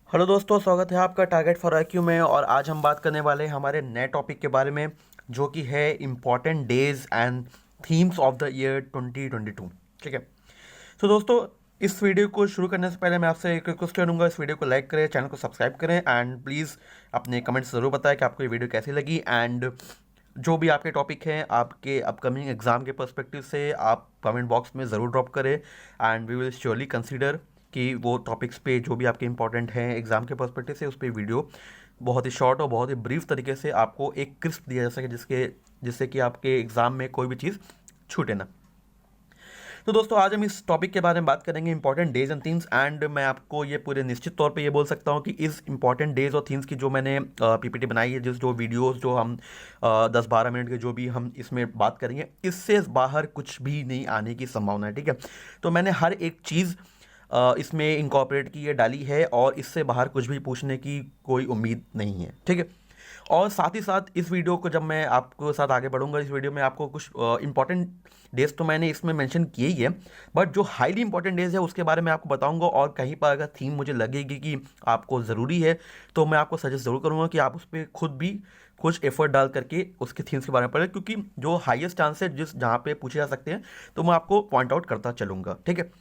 Hello दोस्तों, स्वागत है आपका टारगेट फॉर आईक्यू में। और आज हम बात करने वाले हैं हमारे नए टॉपिक के बारे में, जो कि है important days and themes of the year 2022। ठीक है। तो दोस्तों, इस वीडियो को शुरू करने से पहले मैं आपसे एक रिक्वेस्ट करूंगा, इस वीडियो को लाइक करें, चैनल को सब्सक्राइब करें एंड प्लीज़ अपने कमेंट्स ज़रूर बताएं कि आपको ये वीडियो कैसी लगी। एंड जो भी आपके टॉपिक हैं आपके अपकमिंग एग्ज़ाम के पर्सपेक्टिव से, आप कमेंट बॉक्स में ज़रूर ड्रॉप करें and we will surely consider कि वो टॉपिक्स पे जो भी आपके इंपॉर्टेंट हैं एग्ज़ाम के पर्सपेक्टिव से, उस पर वीडियो बहुत ही शॉर्ट और बहुत ही ब्रीफ तरीके से आपको एक क्रिस्प दिया जा सके, जिससे कि आपके एग्ज़ाम में कोई भी चीज़ छूटे ना। तो दोस्तों, आज हम इस टॉपिक के बारे में बात करेंगे, important days and themes. And मैं आपको ये पूरे निश्चित तौर पे ये बोल सकता हूँ कि इस इंपॉर्टेंट डेज और थीम्स की जो मैंने पीपीटी बनाई है, जो वीडियोस जो हम 10-12 मिनट के जो भी हम इसमें बात करेंगे, इससे बाहर कुछ भी नहीं आने की संभावना है। ठीक है। तो मैंने हर एक चीज़ इसमें इंकॉर्पोरेट की है, डाली है, और इससे बाहर कुछ भी पूछने की कोई उम्मीद नहीं है। ठीक है। और साथ ही साथ इस वीडियो को जब मैं आपको साथ आगे बढ़ूंगा, इस वीडियो में आपको कुछ इंपॉर्टेंट डेज तो मैंने इसमें मेंशन किए ही है, बट जो हाईली इंपॉर्टेंट डेज है उसके बारे में आपको बताऊंगा। और कहीं पर अगर थीम मुझे लगेगी कि आपको ज़रूरी है, तो मैं आपको सजेस्ट ज़रूर करूंगा कि आप उस पर खुद भी कुछ एफर्ट डाल करके उसके थीम्स के बारे में पढ़ें, क्योंकि जो हाईएस्ट चांस है जिस जहाँ पे पूछे जा सकते हैं, तो मैं आपको पॉइंट आउट करता चलूंगा। ठीक है।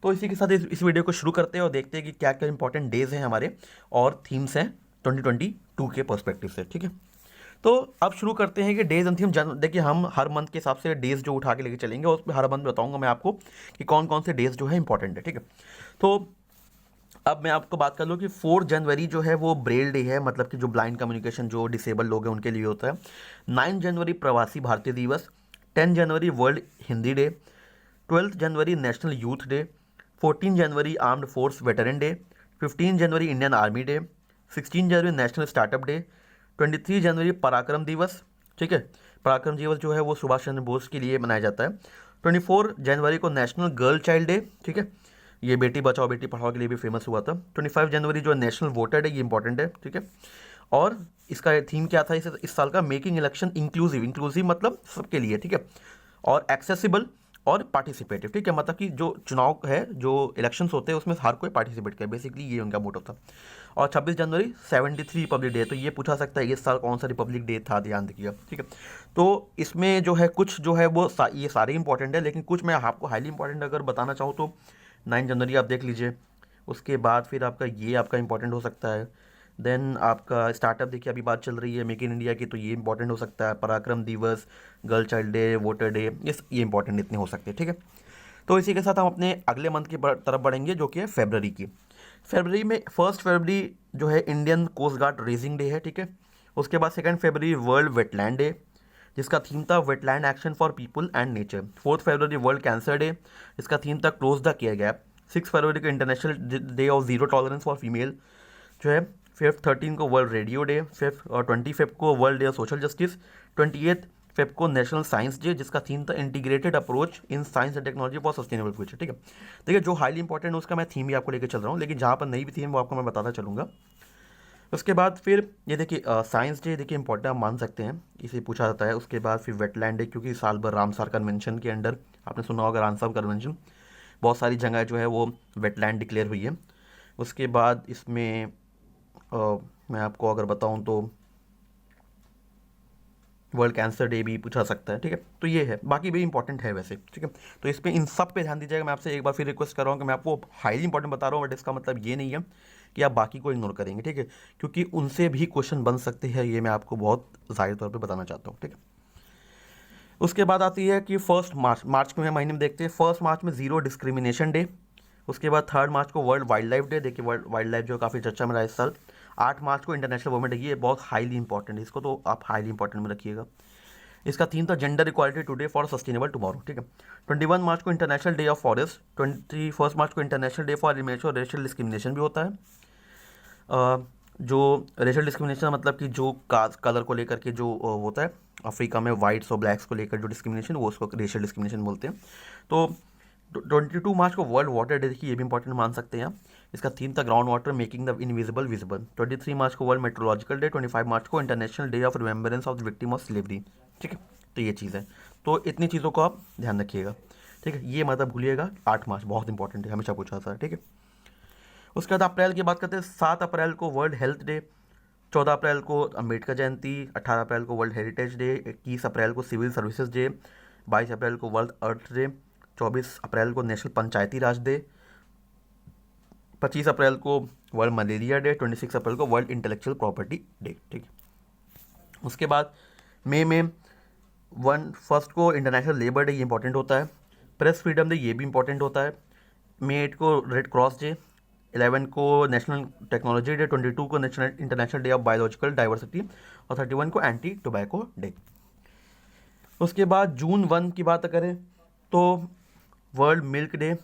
तो इसी के साथ इस वीडियो को शुरू करते हैं और देखते हैं कि क्या क्या इंपॉर्टेंट डेज हैं हमारे और थीम्स हैं 2022 के पर्सपेक्टिव से। ठीक है। तो अब शुरू करते हैं कि डेज एंड थीम। देखिए, हम हर मंथ के हिसाब से डेज जो उठा के लेके चलेंगे, उस पर हर मंथ बताऊंगा मैं आपको कि कौन कौन से डेज जो है इंपॉर्टेंट है। ठीक है। तो अब मैं आपको बात कर लूँ कि 4 जनवरी जो है वो ब्रेल डे है, मतलब कि जो ब्लाइंड कम्युनिकेशन जो डिसेबल लोग हैं उनके लिए होता है। 9 जनवरी प्रवासी भारतीय दिवस। 10 जनवरी वर्ल्ड हिंदी डे। 12 जनवरी नेशनल यूथ डे। 14 जनवरी आर्म्ड फोर्स वेटरन डे। 15 जनवरी इंडियन आर्मी डे। 16 जनवरी नेशनल स्टार्टअप डे। 23 जनवरी पराक्रम दिवस। ठीक है। पराक्रम दिवस जो है वो सुभाष चंद्र बोस के लिए मनाया जाता है। 24 जनवरी को नेशनल गर्ल चाइल्ड डे। ठीक है। ये बेटी बचाओ बेटी पढ़ाओ के लिए भी फेमस हुआ था। 25 जनवरी जो नेशनल वोटर डे, ये इंपॉर्टेंट है। ठीक है। और इसका थीम क्या था इस साल का? Making election inclusive. इंक्लूसिव मतलब सबके लिए। ठीक है। और एक्सेसिबल और पार्टिसिपेटिव। ठीक है। मतलब कि जो चुनाव है, जो इलेक्शंस होते हैं, उसमें हर कोई पार्टिसिपेट करे, बेसिकली ये उनका मोटो था। और 26 जनवरी 73 रिपब्लिक डे। तो ये पूछा सकता है इस साल कौन सा रिपब्लिक डे था, ध्यान रखिएगा। ठीक है। तो इसमें जो है कुछ जो है वो ये सारे इंपॉर्टेंट है, लेकिन कुछ मैं आपको हाईली इंपॉर्टेंट अगर बताना चाहूँ तो 9 जनवरी आप देख लीजिए। उसके बाद फिर आपका ये आपका इंपॉर्टेंट हो सकता है। देन आपका स्टार्टअप, देखिए अभी बात चल रही है मेक इन इंडिया की, तो ये इंपॉर्टेंट हो सकता है। पराक्रम दिवस, girl child day, voter day, ये इंपॉर्टेंट इतने हो सकते हैं। ठीक है। तो इसी के साथ हम अपने अगले मंथ की तरफ बढ़ेंगे, जो कि है फरवरी की। फरवरी में 1 फरवरी जो है Indian coast guard raising day है। ठीक है। उसके बाद 2 फरवरी वर्ल्ड वेटलैंड डे, जिसका थीम था wetland action for people and nature. 4 फरवरी वर्ल्ड कैंसर डे, जिसका थीम था क्लोज द केयर गैप। 6 फरवरी को international day of zero tolerance for female जो है। 5th 13 को वर्ल्ड रेडियो डे। 25 को world day of social justice. 28 को नेशनल साइंस डे, जिसका थीम था integrated approach in science and technology for sustainable future. ठीक है। देखिए, जो हाईली इंपॉर्टेंट है उसका मैं थीम भी आपको लेकर चल रहा हूँ, लेकिन जहाँ पर नई भी थीम वो आपको मैं बताता चलूँगा। उसके बाद फिर ये देखिए साइंस डे, देखिए इंपॉर्टेंट आप मान सकते हैं, इसे पूछा जाता है। उसके बाद फिर वेटलैंड डे, क्योंकि साल भर रामसार कन्वेंशन के अंडर, आपने सुना होगा रामसार कन्वेंशन, बहुत सारी जगह जो है वो वेटलैंड डिक्लेयर हुई है। उसके बाद इसमें मैं आपको अगर बताऊं तो वर्ल्ड कैंसर डे भी पूछा सकता है। ठीक है। तो ये है, बाकी भी इंपॉर्टेंट है वैसे। ठीक है। तो इस पे इन सब पे ध्यान दीजिएगा। मैं आपसे एक बार फिर रिक्वेस्ट कर रहा हूँ कि मैं आपको हाईली इंपॉर्टेंट बता रहा हूँ, बट इसका मतलब ये नहीं है कि आप बाकी को इग्नोर करेंगे। ठीक है। क्योंकि उनसे भी क्वेश्चन बन सकते हैं, ये मैं आपको बहुत जाहिर तौर पर बताना चाहता हूँ। ठीक है। उसके बाद आती है कि 1 मार्च, मार्च के महीने में देखते हैं। 1 मार्च में जीरो डिस्क्रिमिनेशन डे। उसके बाद 3 मार्च को वर्ल्ड वाइल्ड लाइफ डे। देखिए वर्ल्ड वाइल्ड लाइफ जो काफ़ी चर्चा में रहा इस साल। 8 मार्च को इंटरनेशनल वुमेन डे, ये बहुत हाईली इंपॉर्टेंट है, इसको तो आप हाईली इंपॉर्टेंट में रखिएगा। इसका थीम था gender equality today for sustainable tomorrow. ठीक है। 21 मार्च को इंटरनेशनल डे ऑफ फॉरेस्ट। 21 मार्च को इंटरनेशनल डे फॉर इमेज और रेशियल डिस्क्रिमिनेशन भी होता है। जो रेशियल डिस्क्रिमिनेशन मतलब कि जो कास्ट कलर को लेकर के जो होता है, अफ्रीका में वाइट्स और ब्लैक्स को लेकर जो डिस्क्रिमिनेशन, वो उसको रेशियल डिस्क्रिमिनेशन बोलते हैं। तो 22 मार्च को वर्ल्ड वाटर डे, देखिए ये भी इंपॉर्टेंट मान सकते हैं आप। इसका थीम था ground water making the invisible visible. 23 मार्च को वर्ल्ड मेट्रोलॉजिकल डे। 25 मार्च को international day of remembrance of the victim of slavery. ठीक है। तो ये चीज़ है। तो इतनी चीज़ों को आप ध्यान रखिएगा। ठीक है। ये मतलब भूलिएगा, 8 मार्च बहुत इंपॉर्टेंट है, हमेशा पूछा था। ठीक है। उसके बाद अप्रैल की बात करते हैं, 7 अप्रैल को वर्ल्ड हेल्थ डे, 14 अप्रैल को अम्बेडकर जयंती, 18 अप्रैल को वर्ल्ड हेरिटेज डे, 21 अप्रैल को सिविल सर्विसेज डे, 22 अप्रैल को वर्ल्ड अर्थ डे, 24 अप्रैल को नेशनल पंचायती राज डे, 25 अप्रैल को वर्ल्ड मलेरिया डे, 26 अप्रैल को वर्ल्ड इंटेलेक्चुअल प्रॉपर्टी डे। ठीक है। उसके बाद मई में 1 को इंटरनेशनल लेबर डे, ये इंपॉर्टेंट होता है। प्रेस फ्रीडम डे, ये भी इंपॉर्टेंट होता है। मई 8 को रेड क्रॉस डे, 11 को नेशनल टेक्नोलॉजी डे, 22 को national international day of biological diversity और 31 को एंटी टोबैको डे। उसके बाद जून 1 की बात करें तो वर्ल्ड मिल्क डे।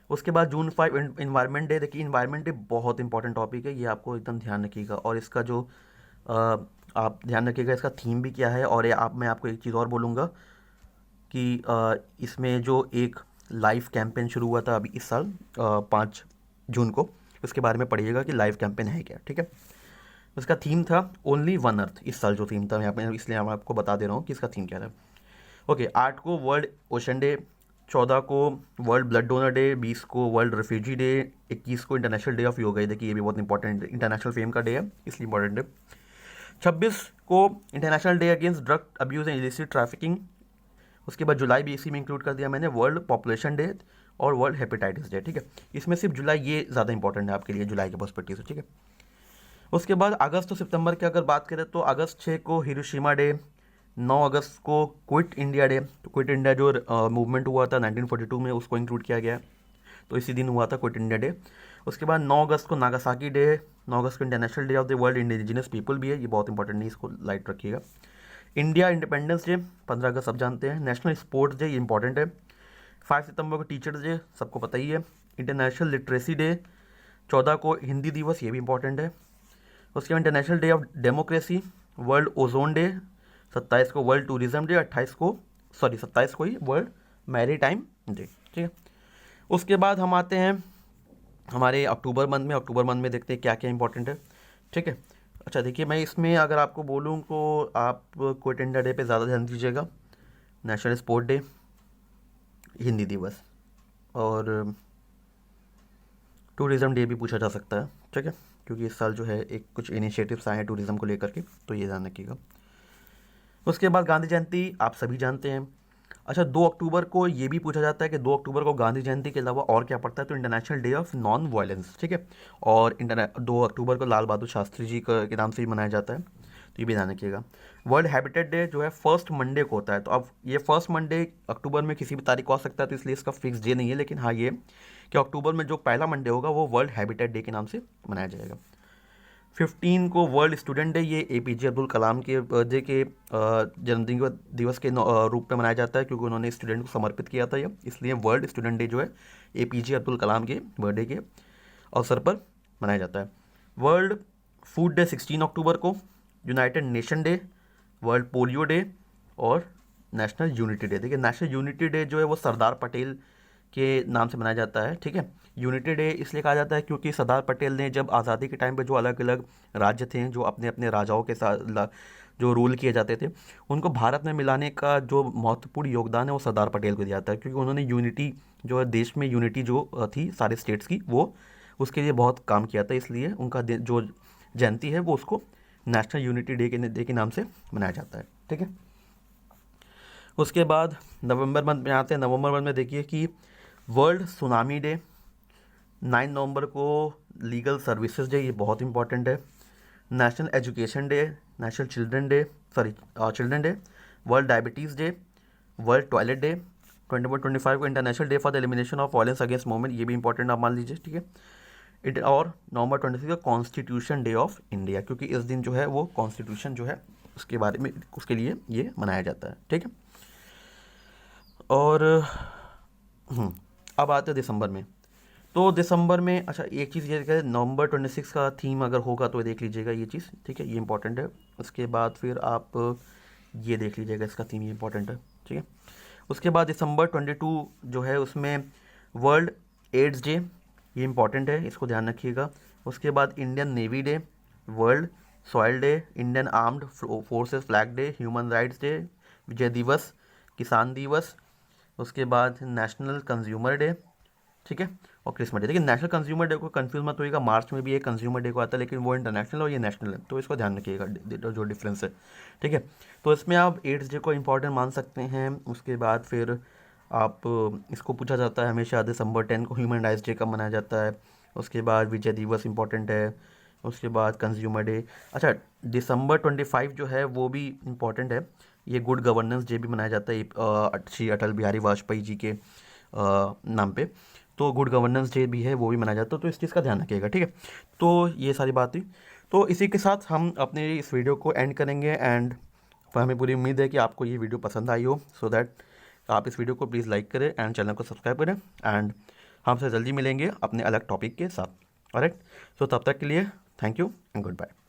उसके बाद जून 5 इन्वायरमेंट डे। देखिए इन्वायरमेंट डे बहुत इंपॉर्टेंट टॉपिक है, ये आपको एकदम ध्यान रखिएगा, और इसका जो आप ध्यान रखिएगा इसका थीम भी क्या है। और ये मैं आपको एक चीज़ और बोलूँगा कि इसमें जो एक लाइव कैंपेन शुरू हुआ था अभी इस साल 5 जून को, उसके बारे में पढ़िएगा कि लाइव कैंपेन है क्या। ठीक है। उसका थीम था ओनली वन अर्थ, इस साल जो थीम था यहाँ पे, इसलिए मैं आपको बता दे रहा हूँ कि इसका थीम क्या था। ओके, 8 को वर्ल्ड ओशन डे, 14 को वर्ल्ड ब्लड डोनर डे, 20 को वर्ल्ड रेफ्यूजी डे, 21 को इंटरनेशनल डे ऑफ योगा। देखिए ये भी बहुत इंपॉर्टेंट इंटरनेशनल फेम का डे है, इसलिए इंपॉर्टेंट है। 26 को international day against drug abuse and illicit trafficking. उसके बाद जुलाई भी इसी में इंक्लूड कर दिया मैंने, वर्ल्ड पॉपुलेशन डे और वर्ल्ड हेपेटाइटिस डे। ठीक है, इसमें सिर्फ जुलाई ये ज़्यादा इंपॉर्टेंट है आपके लिए, जुलाई के पर्सपेक्टिव से। ठीक है। उसके बाद अगस्त और सितंबर की अगर बात करें तो अगस्त 6 को हिरोशिमा डे, 9 अगस्त को क्विट इंडिया डे। तो क्विट इंडिया जो मूवमेंट हुआ था 1942 में, उसको इंक्लूड किया गया है, तो इसी दिन हुआ था क्विट इंडिया डे। उसके बाद 9 अगस्त को नागासाकी डे, 9 अगस्त को international day of the world indigenous people भी है, ये बहुत इंपॉर्टेंट नहीं, इसको लाइट रखिएगा। इंडिया इंडिपेंडेंस डे 15 अगस्त सब जानते हैं। नेशनल स्पोर्ट्स डे, ये इंपॉर्टेंट है। 5 सितंबर को टीचर्स डे, सबको पता ही है। इंटरनेशनल लिटरेसी डे 14 को हिंदी दिवस, ये भी इंपॉर्टेंट है। उसके बाद international day of democracy, world ozone day 27 को, वर्ल्ड टूरिज्म डे 27 को ही वर्ल्ड मैरी टाइम डे। ठीक है। उसके बाद हम आते हैं हमारे अक्टूबर मंथ में। अक्टूबर मंथ में देखते हैं क्या क्या इंपॉर्टेंट है। ठीक है। अच्छा देखिए, मैं इसमें अगर आपको बोलूँ तो आप क्विट इंडिया डे पे ज़्यादा ध्यान दीजिएगा, नेशनल स्पोर्ट डे, हिंदी दिवस और टूरिज़्म डे भी पूछा जा सकता है। ठीक है, क्योंकि इस साल जो है एक कुछ इनिशिएटिव्स आए हैं टूरिज़्म को लेकर के, तो ये ध्यान रखिएगा। उसके बाद गांधी जयंती आप सभी जानते हैं। अच्छा, 2 अक्टूबर को ये भी पूछा जाता है कि 2 अक्टूबर को गांधी जयंती के अलावा और क्या पड़ता है, तो international day of non violence. ठीक है। और 2 अक्टूबर को लाल बहादुर शास्त्री जी के नाम से भी मनाया जाता है, तो ये भी ध्यान रखिएगा। वर्ल्ड हैबिटेट डे जो है फर्स्ट मंडे को होता है, तो अब ये फर्स्ट मंडे अक्टूबर में किसी भी तारीख को आ सकता है, तो इसलिए इसका फिक्स डे नहीं है, लेकिन हाँ ये कि अक्टूबर में जो पहला मंडे होगा वो वर्ल्ड हैबिटेट डे के नाम से मनाया जाएगा। 15 को वर्ल्ड स्टूडेंट डे, ये APJ अब्दुल कलाम के बर्थडे के जन्मदिन दिवस के रूप में मनाया जाता है, क्योंकि उन्होंने स्टूडेंट को समर्पित किया था ये, इसलिए वर्ल्ड स्टूडेंट डे जो है APJ अब्दुल कलाम के बर्थडे के अवसर पर मनाया जाता है। वर्ल्ड फूड डे 16 अक्टूबर को, United nation day, world polio day और नेशनल यूनिटी डे। देखिए नेशनल यूनिटी डे जो है वो सरदार पटेल के नाम से मनाया जाता है। ठीक है। यूनिटी डे इसलिए कहा जाता है क्योंकि सरदार पटेल ने जब आज़ादी के टाइम पे जो अलग अलग राज्य थे, जो अपने अपने राजाओं के साथ जो रूल किए जाते थे, उनको भारत में मिलाने का जो महत्वपूर्ण योगदान है वो सरदार पटेल को दिया जाता है, क्योंकि उन्होंने यूनिटी जो है देश में यूनिटी जो थी सारे स्टेट्स की, वो उसके लिए बहुत काम किया था, इसलिए उनका जो जयंती है वो उसको नेशनल यूनिटी डे के नाम से मनाया जाता है। ठीक है। उसके बाद नवंबर मंथ में आते हैं। नवंबर मंथ में देखिए कि वर्ल्ड सुनामी डे, 9 नवंबर को लीगल सर्विसेज डे, ये बहुत इंपॉर्टेंट है। National education day, national children day, world diabetes day, world toilet day, 24 को international day for the elimination of violence against women, ये भी इंपॉर्टेंट आप मान लीजिए। ठीक है। और नवंबर 26 का कॉन्स्टिट्यूशन डे ऑफ इंडिया, क्योंकि इस दिन जो है वो कॉन्स्टिट्यूशन जो है उसके बारे में, उसके लिए ये मनाया जाता है। ठीक है। और अब आते हैं दिसंबर में। तो दिसंबर में अच्छा एक चीज़ ये है, नवंबर 26 का थीम अगर होगा तो देख लीजिएगा ये चीज़। ठीक है, ये इंपॉर्टेंट है। उसके बाद फिर आप ये देख लीजिएगा, इसका थीम ये इंपॉर्टेंट है। ठीक है। उसके बाद दिसंबर 22 जो है उसमें वर्ल्ड एड्स डे, ये इंपॉर्टेंट है, इसको ध्यान रखिएगा। उसके बाद Indian navy day, world soil day, Indian armed forces flag day, human rights day, Vijay Diwas, Kisan दिवस। उसके बाद नेशनल कंज्यूमर डे, ठीक है, और क्रिसमस डे। देखिए नेशनल कंज्यूमर डे को कंफ्यूज मत होइएगा, मार्च में भी एक कंज्यूमर डे को आता है, लेकिन वो इंटरनेशनल और ये नेशनल है, तो इसको ध्यान रखिएगा जो डिफरेंस है। ठीक है, तो इसमें आप एड्स डे को इम्पॉर्टेंट मान सकते हैं। उसके बाद फिर आप इसको पूछा जाता है हमेशा दिसंबर 10 को ह्यूमन राइट्स डे का मनाया जाता है। उसके बाद विजय दिवस इम्पॉर्टेंट है। उसके बाद कंज्यूमर डे। अच्छा, दिसंबर 25 जो है वो भी इम्पॉर्टेंट है, ये गुड गवर्नेंस डे भी मनाया जाता है श्री अटल बिहारी वाजपेयी जी के नाम पे। तो गुड गवर्नेंस डे भी है, वो भी मनाया जाता है, तो इस चीज़ का ध्यान रखिएगा। ठीक है, तो ये सारी बात हुई। तो इसी के साथ हम अपने इस वीडियो को एंड करेंगे, एंड हमें पूरी उम्मीद है कि आपको ये वीडियो पसंद आई हो, सो दैट आप इस वीडियो को प्लीज़ लाइक करें एंड चैनल को सब्सक्राइब करें, एंड हमसे जल्दी मिलेंगे अपने अलग टॉपिक के साथ। ऑलराइट, सो तब तक के लिए thank you and good bye.